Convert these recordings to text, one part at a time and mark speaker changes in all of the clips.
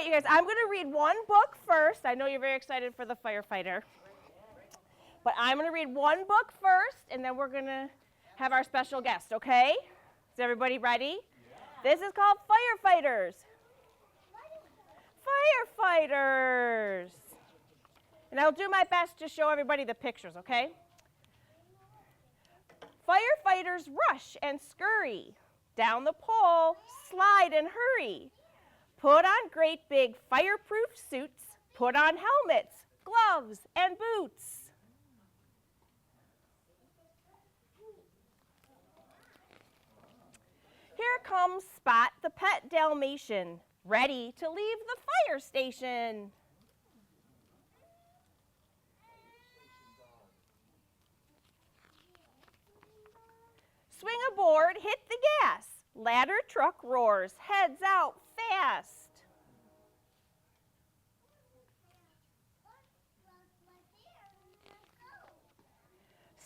Speaker 1: right, you guys, I'm going to read one book first. I know you're very excited for the firefighter. But I'm going to read one book first, and then we're going to have our special guest, okay? Is everybody ready? Yeah. This is called Firefighters. Firefighters. And I'll do my best to show everybody the pictures, okay? Firefighters rush and scurry. Down the pole, slide and hurry. Put on great big fireproof suits. Put on helmets, gloves, and boots. Here comes Spot the pet Dalmatian, ready to leave the fire station. Swing aboard, hit the gas. Ladder truck roars, heads out fast.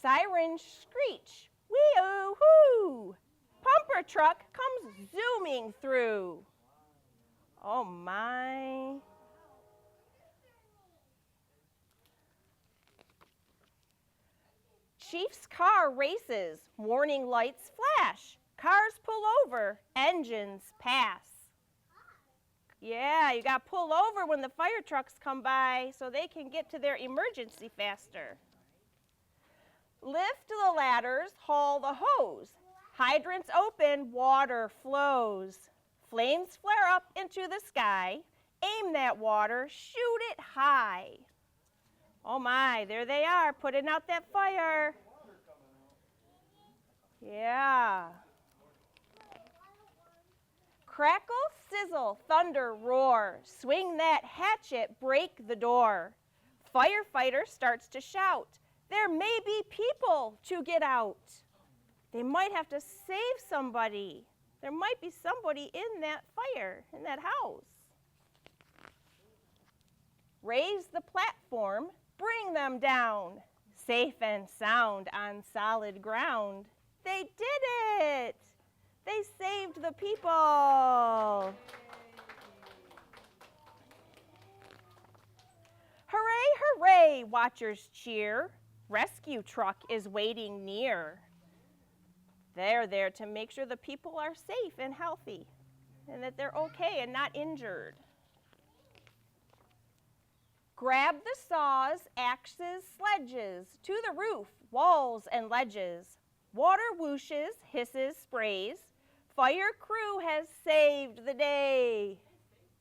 Speaker 1: Sirens screech, wee-oo-hoo. Pumper truck comes zooming through. Oh my. Chief's car races, warning lights flash. Cars pull over, engines pass. Yeah, you got to pull over when the fire trucks come by so they can get to their emergency faster. Lift the ladders, haul the hose. Hydrants open, water flows. Flames flare up into the sky. Aim that water, shoot it high. Oh my, there they are, putting out that fire. Yeah. Crackle, sizzle, thunder, roar. Swing that hatchet, break the door. Firefighter starts to shout. There may be people to get out. They might have to save somebody. There might be somebody in that fire, in that house. Raise the platform, bring them down. Safe and sound on solid ground. They did it! They saved the people. Hooray, hooray, watchers cheer. Rescue truck is waiting near. They're there to make sure the people are safe and healthy and that they're okay and not injured. Grab the saws, axes, sledges, to the roof, walls, and ledges. Water whooshes, hisses, sprays. Fire crew has saved the day.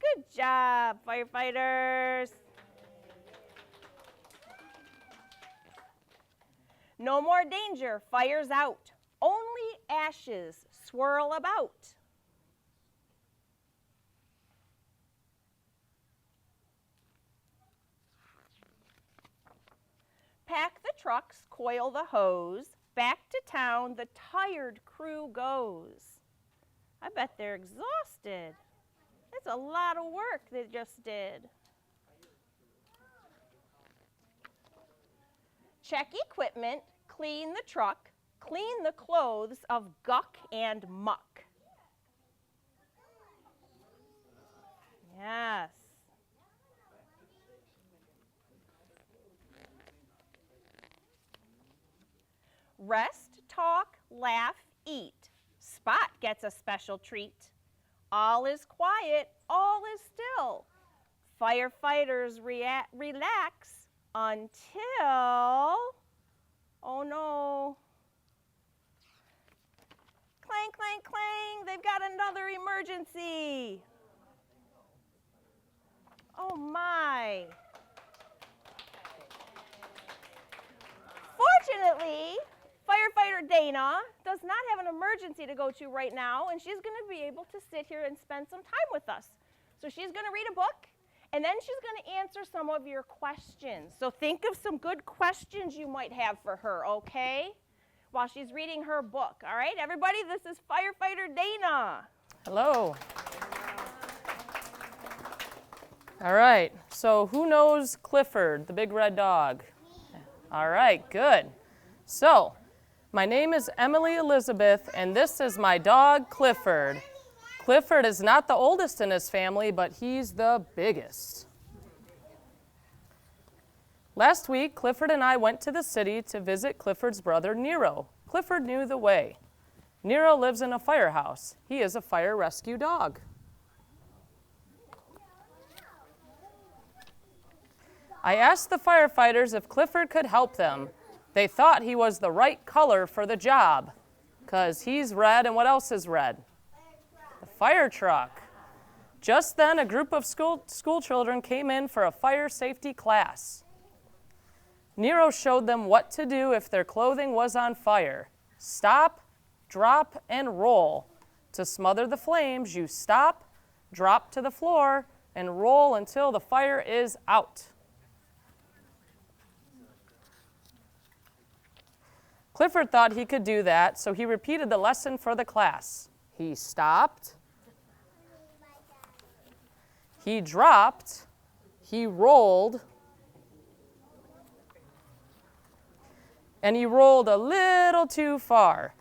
Speaker 1: Good job, firefighters. No more danger, fire's out. Only ashes swirl about. Pack the trucks, coil the hose. Back to town, the tired crew goes. I bet they're exhausted. That's a lot of work they just did. Check equipment, clean the truck, clean the clothes of guck and muck. Yes. Rest, talk, laugh, eat. Spot gets a special treat. All is quiet, all is still. Firefighters relax until, oh no. Clang, clang, clang, they've got another emergency. Oh my. Fortunately, firefighter Dana does not have an emergency to go to right now, and she's going to be able to sit here and spend some time with us. So she's going to read a book, and then she's going to answer some of your questions. So think of some good questions you might have for her, okay? While she's reading her book. All right, everybody, this is firefighter Dana.
Speaker 2: Hello. All right, so who knows Clifford, the big red dog? All right, good. So, my name is Emily Elizabeth, and this is my dog, Clifford. Clifford is not the oldest in his family, but he's the biggest. Last week, Clifford and I went to the city to visit Clifford's brother, Nero. Clifford knew the way. Nero lives in a firehouse. He is a fire rescue dog. I asked the firefighters if Clifford could help them. They thought he was the right color for the job, because he's red, and what else is red? The fire truck. Just then, a group of school children came in for a fire safety class. Nero showed them what to do if their clothing was on fire. Stop, drop, and roll. To smother the flames, you stop, drop to the floor, and roll until the fire is out. Clifford thought he could do that, so he repeated the lesson for the class. He stopped, he dropped, he rolled, and he rolled a little too far.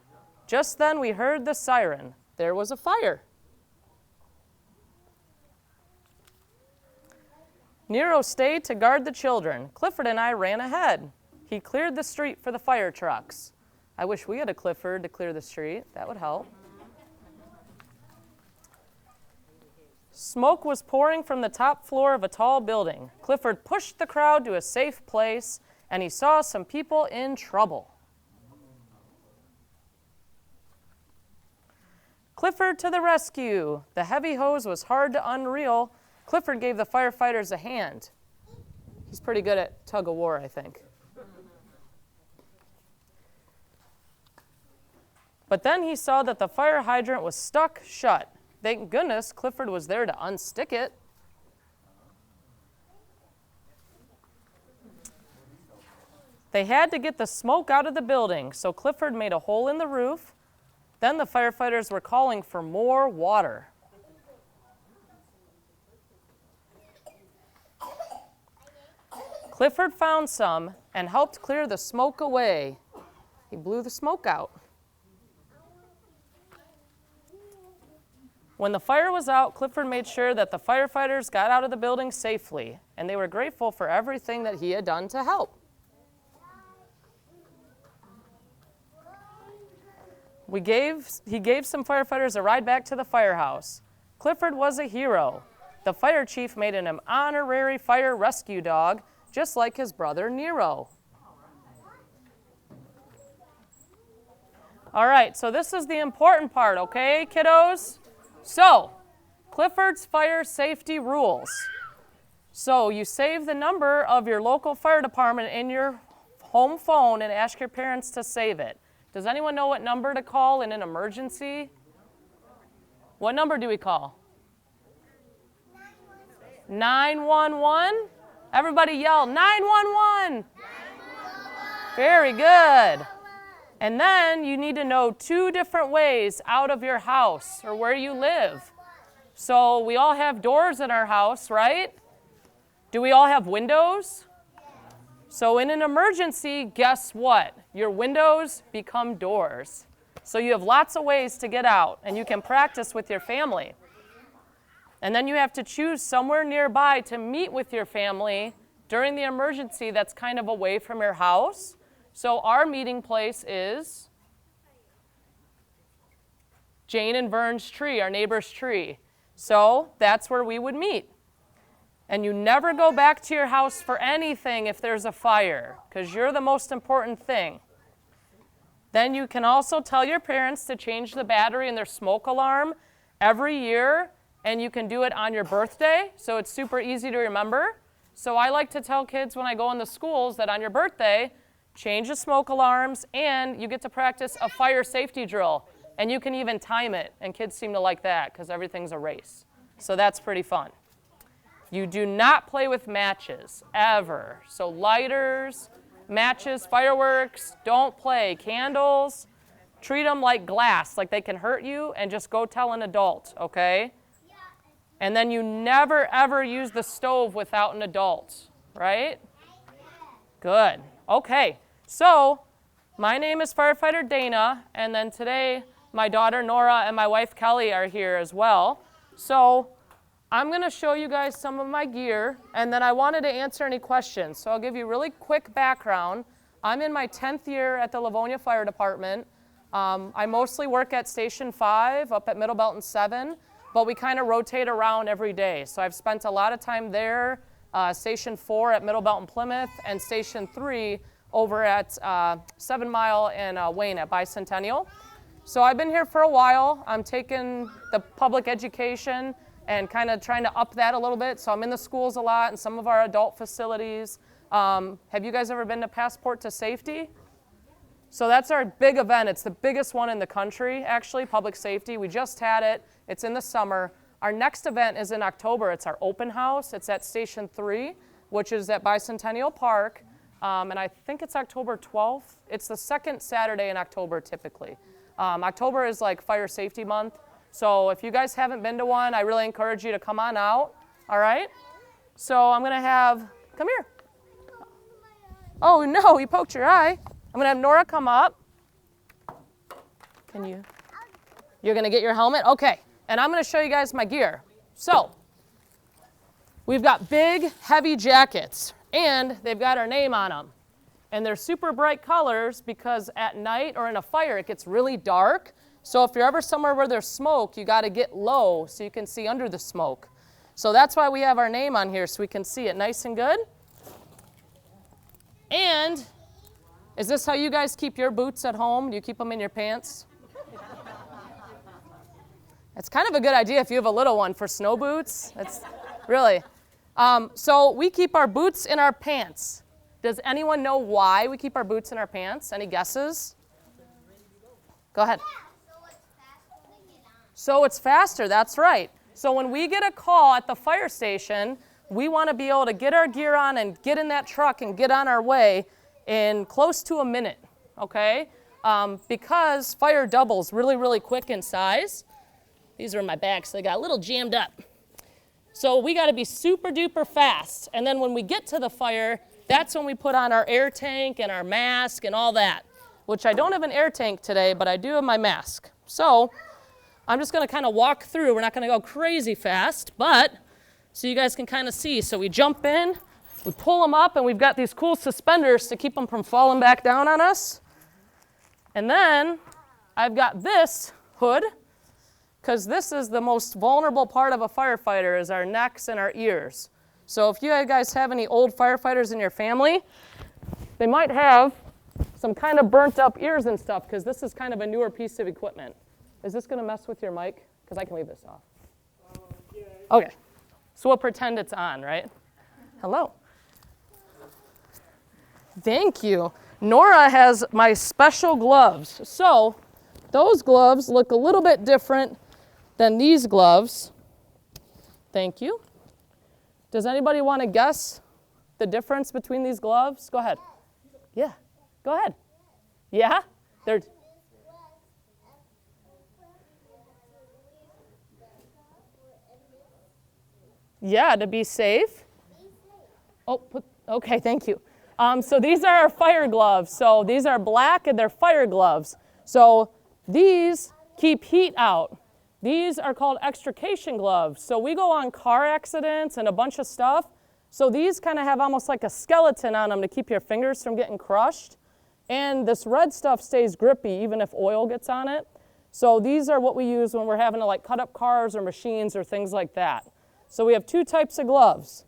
Speaker 2: Just then we heard the siren. There was a fire. Nero stayed to guard the children. Clifford and I ran ahead. He cleared the street for the fire trucks. I wish we had a Clifford to clear the street. That would help. Smoke was pouring from the top floor of a tall building. Clifford pushed the crowd to a safe place, and he saw some people in trouble. Clifford to the rescue. The heavy hose was hard to unreel. Clifford gave the firefighters a hand. He's pretty good at tug of war, I think. But then he saw that the fire hydrant was stuck shut. Thank goodness Clifford was there to unstick it. They had to get the smoke out of the building, so Clifford made a hole in the roof. Then the firefighters were calling for more water. Clifford found some and helped clear the smoke away. He blew the smoke out. When the fire was out, Clifford made sure that the firefighters got out of the building safely, and they were grateful for everything that he had done to help. He gave some firefighters a ride back to the firehouse. Clifford was a hero. The fire chief made him an honorary fire rescue dog, just like his brother Nero. All right, so this is the important part, okay, kiddos? So, Clifford's fire safety rules. So you save the number of your local fire department in your home phone and ask your parents to save it. Does anyone know what number to call in an emergency? What number do we call? 911. Everybody yell, 911. Very good. And then you need to know 2 different ways out of your house or where you live. So we all have doors in our house, right? Do we all have windows? So in an emergency, guess what? Your windows become doors. So you have lots of ways to get out, and you can practice with your family. And then you have to choose somewhere nearby to meet with your family during the emergency that's kind of away from your house. So our meeting place is Jane and Vern's tree, our neighbor's tree. So that's where we would meet. And you never go back to your house for anything if there's a fire, because you're the most important thing. Then you can also tell your parents to change the battery in their smoke alarm every year, and you can do it on your birthday, so it's super easy to remember. So I like to tell kids when I go in the schools that on your birthday, change the smoke alarms, and you get to practice a fire safety drill. And you can even time it, and kids seem to like that because everything's a race. So that's pretty fun. You do not play with matches, ever. So lighters, matches, fireworks, don't play. Candles, treat them like glass, like they can hurt you, and just go tell an adult, okay? And then you never, ever use the stove without an adult, right? Good. Okay, so my name is Firefighter Dana, and then today my daughter Nora and my wife Kelly are here as well. So I'm going to show you guys some of my gear, and then I wanted to answer any questions. So I'll give you a really quick background. I'm in my 10th year at the Livonia Fire Department. I mostly work at Station 5 up at Middle Belton 7, but we kind of rotate around every day. So I've spent a lot of time there, Station 4 at Middle Belton Plymouth, and Station 3 over at 7 Mile and Wayne at Bicentennial. So I've been here for a while. I'm taking the public education and kind of trying to up that a little bit. So I'm in the schools a lot and some of our adult facilities. Have you guys ever been to Passport to Safety? So that's our big event. It's the biggest one in the country, actually, public safety. We just had it. It's in the summer. Our next event is in October. It's our open house. It's at Station 3, which is at Bicentennial Park. And I think it's October 12th. It's the second Saturday in October, typically. October is like Fire Safety Month. So if you guys haven't been to one, I really encourage you to come on out, all right? So I'm gonna have, come here. Oh no, you poked your eye. I'm gonna have Nora come up. You're gonna get your helmet? Okay, and I'm gonna show you guys my gear. So, we've got big, heavy jackets, and they've got our name on them. And they're super bright colors because at night or in a fire, it gets really dark. So if you're ever somewhere where there's smoke, you gotta get low so you can see under the smoke. So that's why we have our name on here so we can see it nice and good. And is this how you guys keep your boots at home? Do you keep them in your pants? It's kind of a good idea if you have a little one for snow boots. That's really. So we keep our boots in our pants. Does anyone know why we keep our boots in our pants? Any guesses? Go ahead. So it's faster, that's right. So when we get a call at the fire station, we want to be able to get our gear on and get in that truck and get on our way in close to a minute, okay? Because fire doubles really, really quick in size. These are in my bag, so they got a little jammed up. So we got to be super duper fast. And then when we get to the fire, that's when we put on our air tank and our mask and all that, which I don't have an air tank today, but I do have my mask. So I'm just going to kind of walk through. We're not going to go crazy fast, but so you guys can kind of see. So we jump in, we pull them up, and we've got these cool suspenders to keep them from falling back down on us. And then I've got this hood, because this is the most vulnerable part of a firefighter is our necks and our ears. So if you guys have any old firefighters in your family, they might have some kind of burnt up ears and stuff because this is kind of a newer piece of equipment. Is this going to mess with your mic? Because I can leave this off. Okay. So we'll pretend it's on, right? Hello. Thank you. Nora has my special gloves. So those gloves look a little bit different than these gloves. Thank you. Does anybody want to guess the difference between these gloves? Go ahead. Yeah, go ahead. Yeah? They're... Yeah, to be safe. Oh, okay, thank you. So these are our fire gloves. So these are black and they're fire gloves. So these keep heat out. These are called extrication gloves. So we go on car accidents and a bunch of stuff. So these kind of have almost like a skeleton on them to keep your fingers from getting crushed. And this red stuff stays grippy even if oil gets on it. So these are what we use when we're having to like cut up cars or machines or things like that. So we have two types of gloves.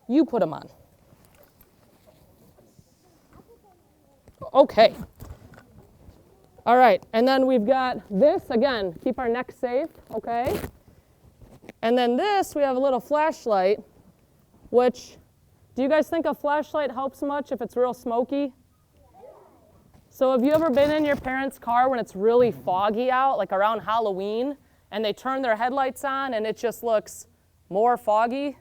Speaker 2: You put them on. Okay. All right, and then we've got this, again, keep our neck safe, okay? And then this, we have a little flashlight, which, do you guys think a flashlight helps much if it's real smoky? So have you ever been in your parents' car when it's really foggy out, like around Halloween, and they turn their headlights on and it just looks more foggy?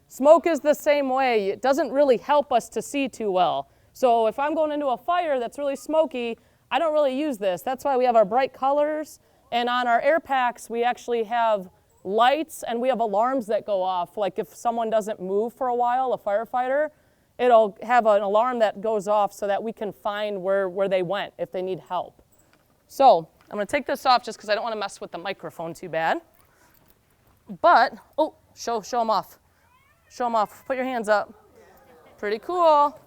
Speaker 2: Smoke is the same way. It doesn't really help us to see too well. So if I'm going into a fire that's really smoky, I don't really use this. That's why we have our bright colors. And on our air packs, we actually have lights and we have alarms that go off. Like if someone doesn't move for a while, a firefighter, it'll have an alarm that goes off so that we can find where they went if they need help. So I'm going to take this off just because I don't want to mess with the microphone too bad. But, oh, show them off. Show them off. Put your hands up. Pretty cool.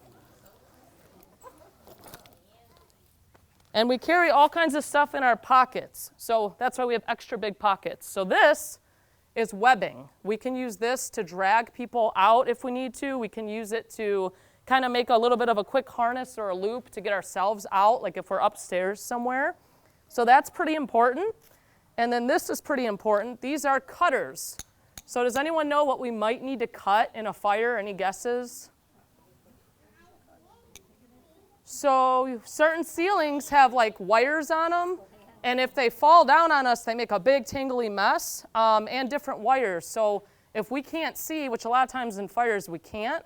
Speaker 2: And we carry all kinds of stuff in our pockets. So that's why we have extra big pockets. So this is webbing. We can use this to drag people out if we need to. We can use it to kind of make a little bit of a quick harness or a loop to get ourselves out, like if we're upstairs somewhere. So that's pretty important. And then this is pretty important. These are cutters. So does anyone know what we might need to cut in a fire? Any guesses? So certain ceilings have like wires on them, and if they fall down on us, they make a big tangly mess, and different wires. So if we can't see, which a lot of times in fires we can't,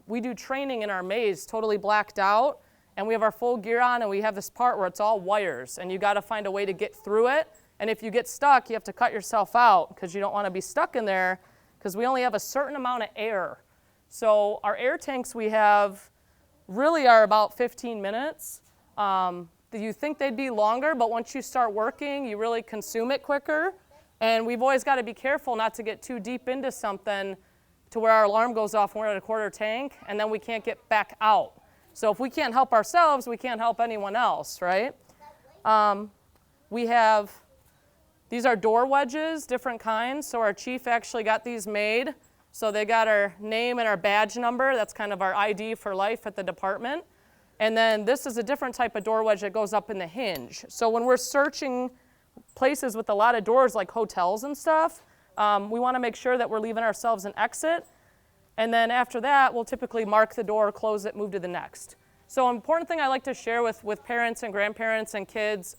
Speaker 2: we do training in our maze totally blacked out, and we have our full gear on, and we have this part where it's all wires, and you got to find a way to get through it. And if you get stuck, you have to cut yourself out because you don't want to be stuck in there because we only have a certain amount of air. So our air tanks we have really are about 15 minutes. You think they'd be longer, but once you start working, you really consume it quicker. And we've always got to be careful not to get too deep into something to where our alarm goes off when we're at a quarter tank, and then we can't get back out. So if we can't help ourselves, we can't help anyone else, right? We have, these are door wedges, different kinds. So our chief actually got these made. So they got our name and our badge number. That's kind of our ID for life at the department. And then this is a different type of door wedge that goes up in the hinge. So when we're searching places with a lot of doors like hotels and stuff, we want to make sure that we're leaving ourselves an exit. And then after that, we'll typically mark the door, close it, move to the next. So an important thing I like to share with parents and grandparents and kids,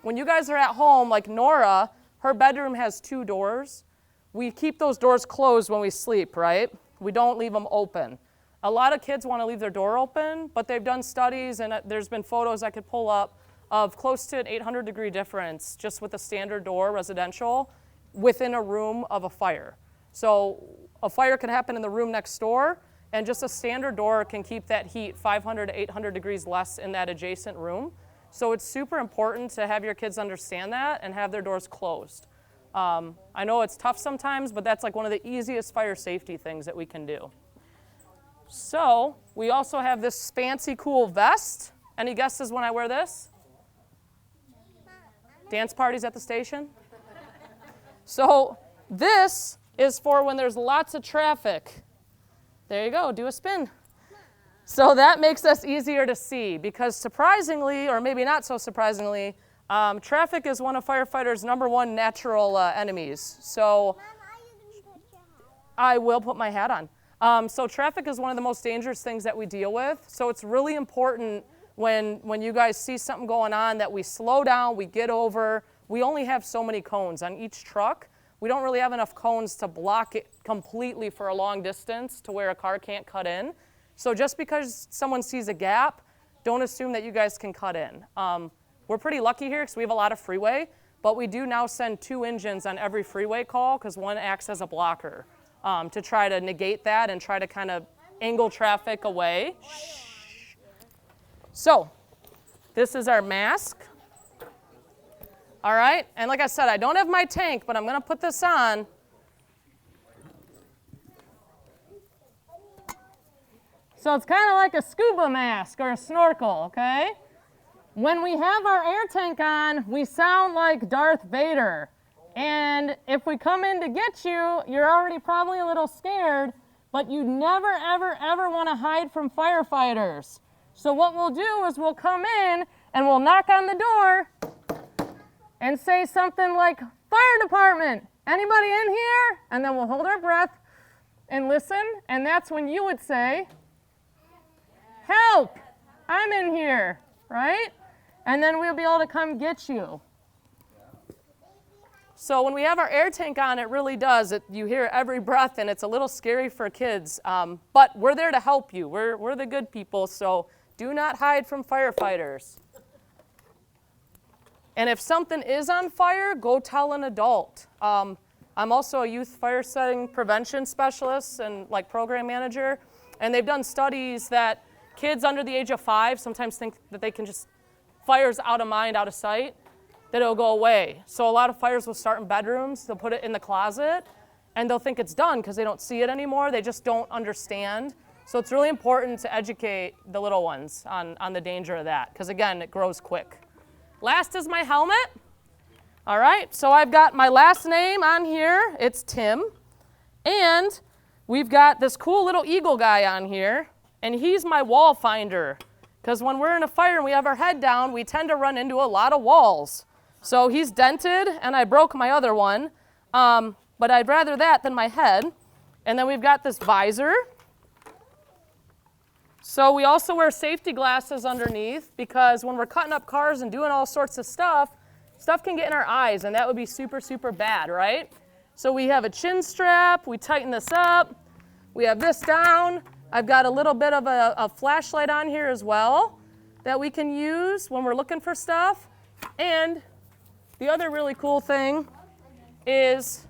Speaker 2: when you guys are at home, like Nora, her bedroom has 2 doors. We keep those doors closed when we sleep, right? We don't leave them open. A lot of kids want to leave their door open, but they've done studies, and there's been photos I could pull up of close to an 800-degree difference just with a standard door, residential, within a room of a fire. So a fire can happen in the room next door, and just a standard door can keep that heat 500 to 800 degrees less in that adjacent room. So it's super important to have your kids understand that and have their doors closed. I know it's tough sometimes, but that's like one of the easiest fire safety things that we can do. So we also have this fancy cool vest. Any guesses when I wear this? Dance parties at the station? So this is for when there's lots of traffic. There you go, do a spin. So that makes us easier to see because surprisingly, or maybe not so surprisingly, traffic is one of firefighters' #1 natural enemies. So I will put my hat on. So traffic is one of the most dangerous things that we deal with. So it's really important when you guys see something going on that we slow down, we get over. We only have so many cones on each truck. We don't really have enough cones to block it completely for a long distance to where a car can't cut in. So just because someone sees a gap, don't assume that you guys can cut in. We're pretty lucky here because we have a lot of freeway, but we do now send 2 engines on every freeway call because one acts as a blocker to try to negate that and try to kind of angle traffic away. Shh. So this is our mask. All right, and like I said, I don't have my tank, but I'm going to put this on. So it's kind of like a scuba mask or a snorkel, okay? When we have our air tank on, we sound like Darth Vader. And if we come in to get you, you're already probably a little scared, but you never, ever, ever want to hide from firefighters. So what we'll do is we'll come in and we'll knock on the door and say something like, "Fire department, anybody in here?" And then we'll hold our breath and listen, and that's when you would say, "Help, I'm in here," right? And then we'll be able to come get you. So when we have our air tank on, it really does. You hear every breath, and it's a little scary for kids. But we're there to help you. We're the good people, so do not hide from firefighters. And if something is on fire, go tell an adult. I'm also a youth fire setting prevention specialist and like program manager, and they've done studies that kids under the age of 5 sometimes think that they can just fire's out of mind, out of sight, that it'll go away. So a lot of fires will start in bedrooms. They'll put it in the closet, and they'll think it's done because they don't see it anymore. They just don't understand. So it's really important to educate the little ones on the danger of that, because again, it grows quick. Last is my helmet. All right, so I've got my last name on here. It's Tim. And we've got this cool little eagle guy on here, and he's my wall finder. Because when we're in a fire and we have our head down, we tend to run into a lot of walls. So he's dented, and I broke my other one. But I'd rather that than my head. And then we've got this visor. So we also wear safety glasses underneath, because when we're cutting up cars and doing all sorts of stuff can get in our eyes, and that would be super, super bad, right? So we have a chin strap. We tighten this up. We have this down. I've got a little bit of a flashlight on here as well that we can use when we're looking for stuff. And the other really cool thing is,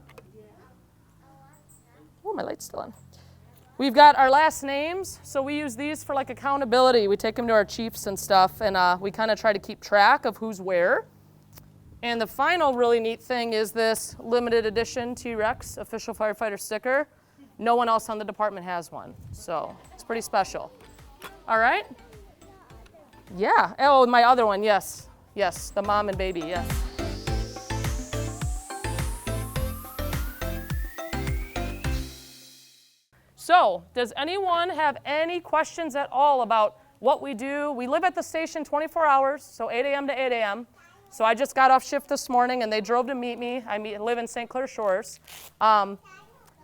Speaker 2: oh, my light's still on. We've got our last names, so we use these for like accountability. We take them to our chiefs and stuff, and we kind of try to keep track of who's where. And the final really neat thing is this limited edition T-Rex official firefighter sticker. No one else on the department has one, so it's pretty special. All right? Yeah. Oh, my other one, yes. Yes, the mom and baby, yes. So, does anyone have any questions at all about what we do? We live at the station 24 hours, so 8 a.m. to 8 a.m. So I just got off shift this morning, and they drove to meet me. I live in St. Clair Shores.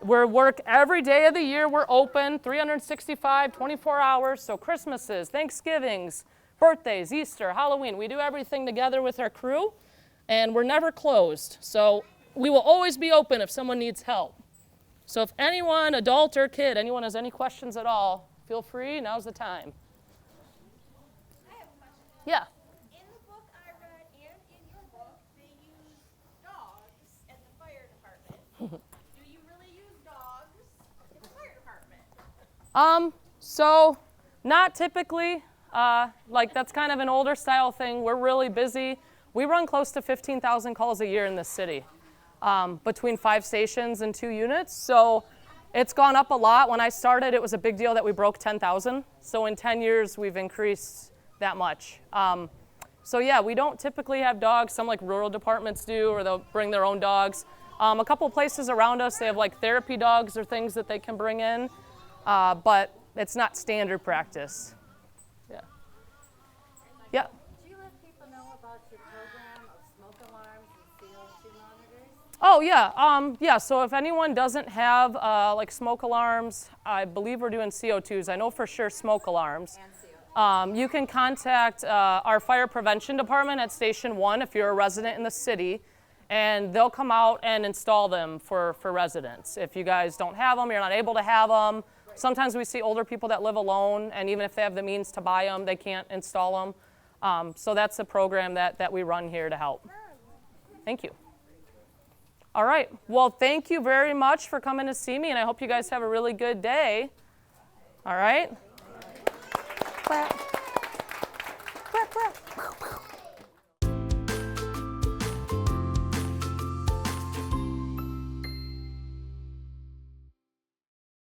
Speaker 2: We're work every day of the year. We're open 365, 24 hours. So Christmases, Thanksgivings, birthdays, Easter, Halloween. We do everything together with our crew, and we're never closed. So we will always be open if someone needs help. So if anyone, adult or kid, anyone has any questions at all, feel free. Now's the time.
Speaker 1: I have a question.
Speaker 2: Yeah.
Speaker 1: In the book I read and in your book, they use dogs at the fire department. Do you really use dogs at the fire department?
Speaker 2: So not typically. Like that's kind of an older style thing. We're really busy. We run close to 15,000 calls a year in this city, between 5 stations and 2 units. So it's gone up a lot. When I started, it was a big deal that we broke 10,000. So in 10 years, we've increased that much. So yeah, we don't typically have dogs. Some like rural departments do, or they'll bring their own dogs. A couple places around us, they have like therapy dogs or things that they can bring in, but it's not standard practice. Yeah. Yeah.
Speaker 3: Do you let people know about your program of smoke alarms and CO2 monitors?
Speaker 2: Oh yeah, yeah. So if anyone doesn't have like smoke alarms, I believe we're doing CO2s. I know for sure smoke alarms.
Speaker 3: And CO2.
Speaker 2: You can contact our fire prevention department at Station 1 if you're a resident in the city, and they'll come out and install them for residents. If you guys don't have them, you're not able to have them. Sometimes we see older people that live alone, and even if they have the means to buy them, they can't install them. So that's the program that we run here to help. Thank you. All right. Well, thank you very much for coming to see me, and I hope you guys have a really good day. All right. Clap. Clap, clap.